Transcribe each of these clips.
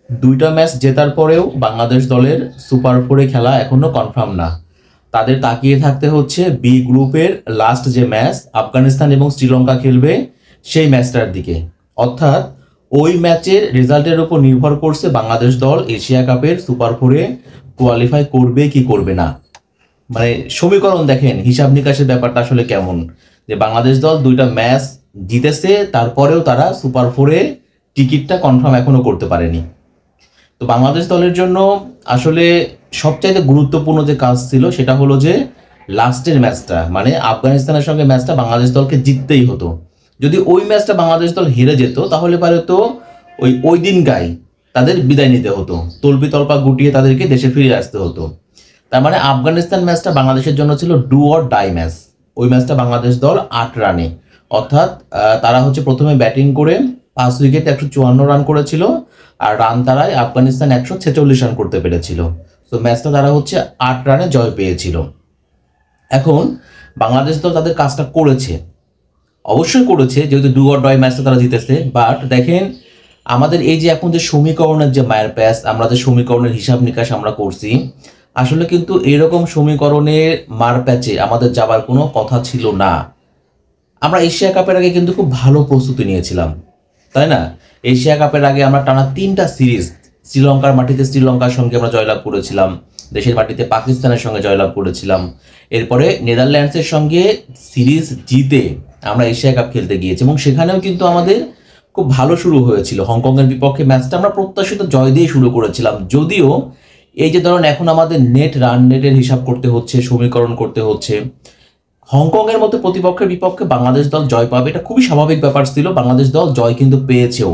দুইটা ম্যাচ জেতার পরেও বাংলাদেশ দলের সুপার ফোরে খেলা এখনো কনফার্ম না। তাদের তাকিয়ে থাকতে হচ্ছে বি গ্রুপের লাস্ট যে ম্যাচ আফগানিস্তান এবং শ্রীলঙ্কা খেলবে সেই ম্যাচটার দিকে। অর্থাৎ ওই ম্যাচের রেজাল্টের উপর নির্ভর করছে বাংলাদেশ দল এশিয়া কাপের সুপার ফোরে কোয়ালিফাই করবে কি করবে না। মানে সমীকরণ দেখেন, হিসাব নিকাশের ব্যাপারটা আসলে কেমন, যে বাংলাদেশ দল দুইটা ম্যাচ জিতেছে, তারপরেও তারা সুপার ফোরে টিকিটটা কনফার্ম এখনো করতে পারেনি। তো বাংলাদেশ দলের জন্য আসলে সবচাইতে গুরুত্বপূর্ণ যে কাজ ছিল সেটা হলো যে লাস্টের ম্যাচটা, মানে আফগানিস্তানের সঙ্গে ম্যাচটা বাংলাদেশ দলকে জিততেই হতো। যদি ওই ম্যাচটা বাংলাদেশ দল হেরে যেত তাহলে পারে তো ওই দিন গাই তাদের বিদায় নিতে হতো, তল্পি তল্পা গুটিয়ে তাদেরকে দেশে ফিরে আসতে হতো। তার মানে আফগানিস্তান ম্যাচটা বাংলাদেশের জন্য ছিল ডু অর ডাই ম্যাচ। ওই ম্যাচটা বাংলাদেশ দল 8 রানে, অর্থাৎ তারা হচ্ছে প্রথমে ব্যাটিং করে 5 উইকেটে 154 রান করেছিল, আর রান তারায় আফগানিস্তান 146 রান করতে পেরেছিল। তো ম্যাচটা তারা হচ্ছে 8 রানে জয় পেয়েছিল। এখন বাংলাদেশ দল তাদের কাজটা করেছে, অবশ্যই করেছে, যেহেতু ডু অর ডাই ম্যাচটা তারা জিতেছে। বাট দেখেন, আমাদের এই যে এখন যে সমীকরণের যে মায়ের প্যাচ, আমরা যে সমীকরণের হিসাব নিকাশ আমরা করছি, আসলে কিন্তু এরকম সমীকরণের মার প্যাচে আমাদের যাবার কোনো কথা ছিল না। আমরা এশিয়া কাপের আগে কিন্তু খুব ভালো প্রস্তুতি নিয়েছিলাম, তাই না? এশিয়া কাপের আগে আমরা টানা 3টা সিরিজ, শ্রীলঙ্কার মাটিতে শ্রীলঙ্কার সঙ্গে আমরা জয়লাভ করেছিলাম, দেশের মাটিতে পাকিস্তানের সঙ্গে জয়লাভ করেছিলাম, এরপরে নেদারল্যান্ডসের সঙ্গে সিরিজ জিতে আমরা এশিয়া কাপ খেলতে গিয়েছি, এবং সেখানেও কিন্তু আমাদের খুব ভালো শুরু হয়েছিল। হংকংয়ের বিপক্ষে ম্যাচটা আমরা প্রত্যাশিত জয় দিয়ে শুরু করেছিলাম, যদিও এই যে ধরুন এখন আমাদের নেট রান নেটের হিসাব করতে হচ্ছে, সমীকরণ করতে হচ্ছে, হংকংয়ের মতো প্রতিপক্ষের বিপক্ষে বাংলাদেশ দল জয় পাবে এটা খুবই স্বাভাবিক ব্যাপার ছিল। বাংলাদেশ দল জয় কিন্তু পেয়েছেও,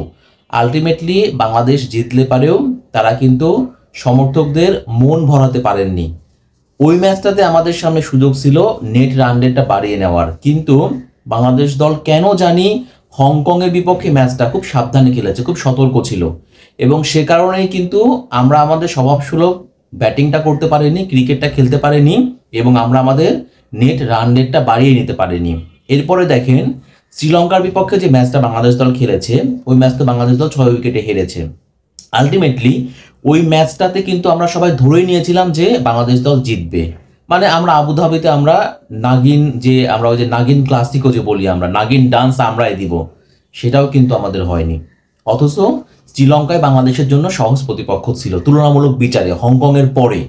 আলটিমেটলি বাংলাদেশ জিতলে পারেও তারা কিন্তু সমর্থকদের মন ভরাতে পারেননি। ওই ম্যাচটাতে আমাদের সামনে সুযোগ ছিল নেট রান রেটটা বাড়িয়ে নেওয়ার, কিন্তু বাংলাদেশ দল কেন জানি হংকংয়ের বিপক্ষে ম্যাচটা খুব সাবধানে খেলেছে, খুব সতর্ক ছিল, এবং সে কারণেই কিন্তু আমরা আমাদের স্বভাবসুলভ ব্যাটিংটা করতে পারিনি, ক্রিকেটটা খেলতে পারিনি, এবং আমরা আমাদের নেট রান রেটটা বাড়িয়ে নিতে পারিনি। এরপরে দেখেন, শ্রীলঙ্কার বিপক্ষে যে ম্যাচটা বাংলাদেশ দল খেলেছে, ওই ম্যাচটা বাংলাদেশ দল 6 উইকেটে হেরেছে। আলটিমেটলি ওই ম্যাচটাতে কিন্তু আমরা সবাই ধরেই নিয়েছিলাম যে বাংলাদেশ দল জিতবে। মানে আমরা আবুধাবিতে আমরা নাগিন, যে আমরা ওই যে নাগিন ক্লাসিকও যে বলি, আমরা নাগিন ডান্স আমরাই দিব, সেটাও কিন্তু আমাদের হয়নি। অথচ শ্রীলঙ্কায় বাংলাদেশের জন্য সহজ প্রতিপক্ষ ছিল তুলনামূলক বিচারে হংকংয়ের পরে,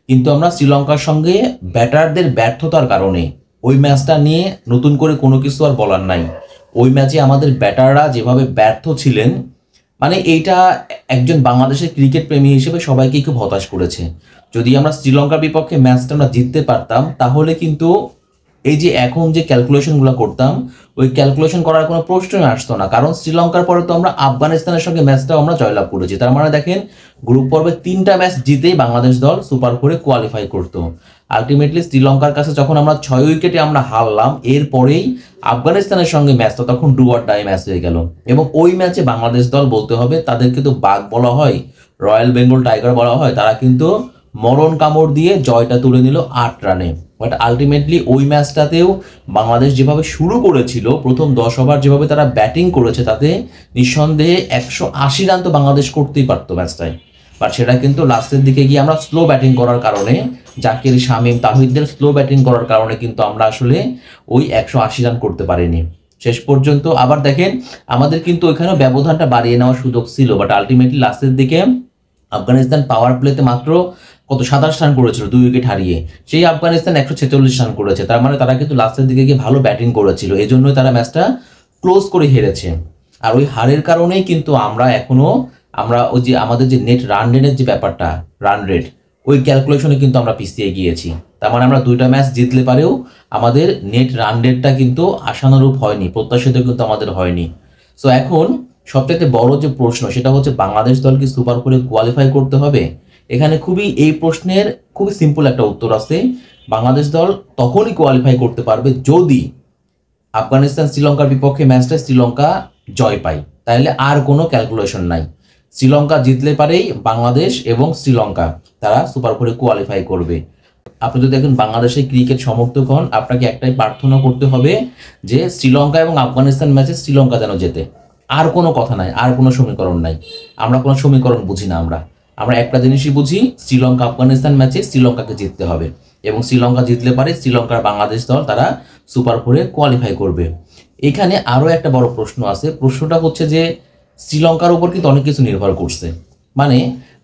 কিন্তু আমরা শ্রীলঙ্কার সঙ্গে ব্যাটারদের ব্যর্থতার কারণে ওই ম্যাচটা নিয়ে নতুন করে কোনো কিছু আর বলার নাই। ওই ম্যাচে আমাদের ব্যাটাররা যেভাবে ব্যর্থ ছিলেন, মানে এইটা একজন বাংলাদেশের ক্রিকেট প্রেমী হিসেবে সবাইকে খুব হতাশ করেছে। যদি আমরা শ্রীলঙ্কার বিপক্ষে ম্যাচটা আমরা জিততে পারতাম, তাহলে কিন্তু এই যে এখন যে ক্যালকুলেশনগুলো করতাম, ওই ক্যালকুলেশন করার কোনো প্রশ্নই আসতো না, কারণ শ্রীলঙ্কার পরে তো আমরা আফগানিস্তানের সঙ্গে ম্যাচটাও আমরা জয়লাভ করেছি। তার মানে দেখেন, গ্রুপ পর্বে 3টা ম্যাচ জিতেই বাংলাদেশ দল সুপার ফোরে কোয়ালিফাই করতো। আলটিমেটলি শ্রীলঙ্কার কাছে যখন আমরা 6 উইকেটে আমরা হারলাম, এরপরেই আফগানিস্তানের সঙ্গে ম্যাচটা তখন ডু অর ডাই ম্যাচ হয়ে গেল, এবং ওই ম্যাচে বাংলাদেশ দল বলতে হবে তাদেরকে তো বাঘ বলা হয়, রয়্যাল বেঙ্গল টাইগার বলা হয়, তারা কিন্তু মরণ কামড় দিয়ে জয়টা তুলে নিল 8 রানে। বাট আলটিমেটলি ওই ম্যাচটাতেও বাংলাদেশ যেভাবে শুরু করেছিল, প্রথম 10 ওভার যেভাবে তারা ব্যাটিং করেছে, তাতে নিঃসন্দেহে 180 রান তো বাংলাদেশ করতেই পারতো ম্যাচটায়। বাট সেটা কিন্তু লাস্টের দিকে গিয়ে আমরা স্লো ব্যাটিং করার কারণে, জাকির, শামীম, তাহিদদের স্লো ব্যাটিং করার কারণে কিন্তু আমরা আসলে ওই 180 রান করতে পারিনি শেষ পর্যন্ত। আবার দেখেন, আমাদের কিন্তু ওইখানেও ব্যবধানটা বাড়িয়ে নেওয়ার সুযোগ ছিল, বাট আলটিমেটলি লাস্টের দিকে আফগানিস্তান পাওয়ার প্লেতে মাত্র 27 রান করেছিল 2 উইকেট হারিয়ে, সেই আফগানিস্তান 146 রান করেছে। তার মানে তারা কিন্তু লাস্টের দিকে গিয়ে ভালো ব্যাটিং করেছিল, এই জন্যই তারা ম্যাচটা ক্লোজ করে হেরেছে। আর ওই হারের কারণেই কিন্তু আমরা ওই যে আমাদের যে নেট রান রেটের যে ব্যাপারটা, রান রেট, ওই ক্যালকুলেশনে কিন্তু আমরা পিছিয়ে গিয়েছি। তার মানে আমরা 2টা ম্যাচ জিতলে পারেও আমাদের নেট রান রেটটা কিন্তু আশানুরূপ হয়নি, প্রত্যাশিত কিন্তু আমাদের হয়নি। সো এখন সবথেকে বড় যে প্রশ্ন, সেটা হচ্ছে বাংলাদেশ দল কি সুপার ফোরে কোয়ালিফাই করতে হবে? এখানে এই প্রশ্নের খুবই সিম্পল একটা উত্তর আছে। বাংলাদেশ দল তখনই কোয়ালিফাই করতে পারবে যদি আফগানিস্তান শ্রীলঙ্কার বিপক্ষে ম্যাচটা শ্রীলঙ্কা জয় পায়, তাহলে আর কোনো ক্যালকুলেশন নাই। শ্রীলঙ্কা জিতলে পারেই বাংলাদেশ এবং শ্রীলঙ্কা তারা সুপার ফোরে কোয়ালিফাই করবে। আপনি যদি এখন বাংলাদেশের ক্রিকেট সমর্থক হন, আপনাকে একটাই প্রার্থনা করতে হবে যে শ্রীলঙ্কা এবং আফগানিস্তান ম্যাচে শ্রীলঙ্কা যেন জেতে। আর কোনো কথা নাই, আর কোনো সমীকরণ নাই। আমরা কোনো সমীকরণ বুঝি না। আমরা একটা জিনিসই বুঝি, শ্রীলঙ্কা আফগানিস্তান ম্যাচে শ্রীলঙ্কাকে জিততে হবে, এবং শ্রীলঙ্কা জিতলে পারে শ্রীলঙ্কার বাংলাদেশ দল তারা সুপার ফোরে কোয়ালিফাই করবে। এখানে আরও একটা বড় প্রশ্ন আছে। প্রশ্নটা হচ্ছে যে শ্রীলঙ্কার উপর কিন্তু অনেক কিছু নির্ভর করছে। মানে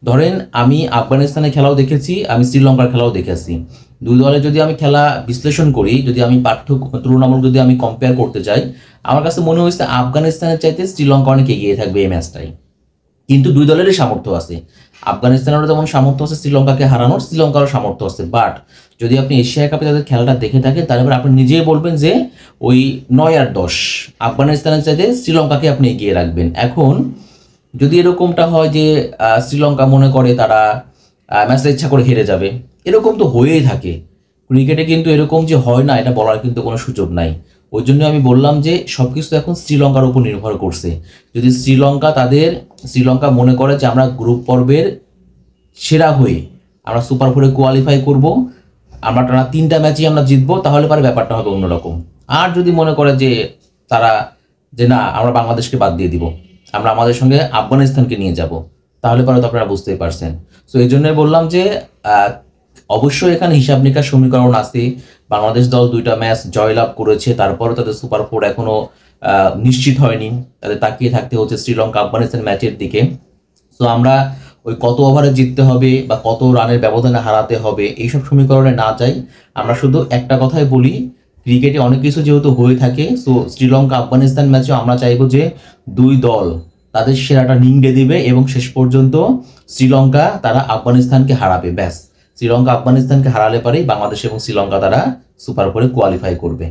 ধরেন আমি আফগানিস্তানের খেলাও দেখেছি, আমি শ্রীলঙ্কার খেলাও দেখেছি। দুই দলে যদি আমি খেলা বিশ্লেষণ করি, যদি আমি তুলনামূলক যদি আমি কম্পেয়ার করতে চাই, আমার কাছে মনে হয়েছে আফগানিস্তানের চাইতে শ্রীলঙ্কা অনেক এগিয়ে থাকবে এই ম্যাচটাই। কিন্তু দুই দলেরই সামর্থ্য আছে, আফগানিস্তানেরও যেমন সামর্থ্য আছে শ্রীলঙ্কাকে হারানোর, শ্রীলঙ্কারও সামর্থ্য আছে। বাট যদি আপনি এশিয়া কাপে তাদের খেলাটা দেখে থাকেন, তারপরে আপনি নিজেই বলবেন যে ওই 9-10 আফগানিস্তানের চাইতে শ্রীলঙ্কাকে আপনি এগিয়ে রাখবেন। এখন যদি এরকমটা হয় যে শ্রীলঙ্কা মনে করে তারা ম্যাচটা ইচ্ছা করে হেরে যাবে, এরকম তো হয়েই থাকে ক্রিকেটে, কিন্তু এরকম যে হয় না এটা বলার কিন্তু কোনো সুযোগ নাই। ওই জন্য আমি বললাম যে সব কিছু এখন শ্রীলঙ্কার উপর নির্ভর করছে। যদি শ্রীলঙ্কা মনে করে যে আমরা গ্রুপ পর্বের সেরা হয়ে আমরা সুপার ফোরে কোয়ালিফাই করব, আমরা টানা 3টা ম্যাচই আমরা জিতবো, তাহলে পরে ব্যাপারটা হবে অন্যরকম। আর যদি মনে করে যে তারা যে না আমরা বাংলাদেশকে বাদ দিয়ে দিব, আমরা আমাদের সঙ্গে আফগানিস্তানকে নিয়ে যাব, তাহলে পরে তো আপনারা বুঝতেই পারছেন। সো এই জন্যই বললাম যে অবশ্যই এখানে হিসাব নিকাশ সমীকরণ আছে। বাংলাদেশ দল 2টা ম্যাচ জয়লাভ করেছে, তারপরে তাদের সুপার ফোর এখনো নিশ্চিত হয়নি, তাদের তাকিয়ে থাকতে হচ্ছে শ্রীলঙ্কা আফগানিস্তান ম্যাচের দিকে। সো আমরা ওই কত ওভারে জিততে হবে বা কত রানের ব্যবধানে হারাতে হবে এইসব সমীকরণে না যাই, আমরা শুধু একটা কথাই বলি, ক্রিকেটে অনেক কিছু যেহেতু হয়ে থাকে, সো শ্রীলঙ্কা আফগানিস্তান ম্যাচেও আমরা চাইবো যে দুই দল তাদের সেরাটা নিংড়ে দিবে এবং শেষ পর্যন্ত শ্রীলঙ্কা তারা আফগানিস্তানকে হারাবে। ব্যাস, শ্রীলঙ্কা আফগানিস্তানকে হারালে পারেই বাংলাদেশ এবং শ্রীলঙ্কা তারা সুপার ফোরে কোয়ালিফাই করবে।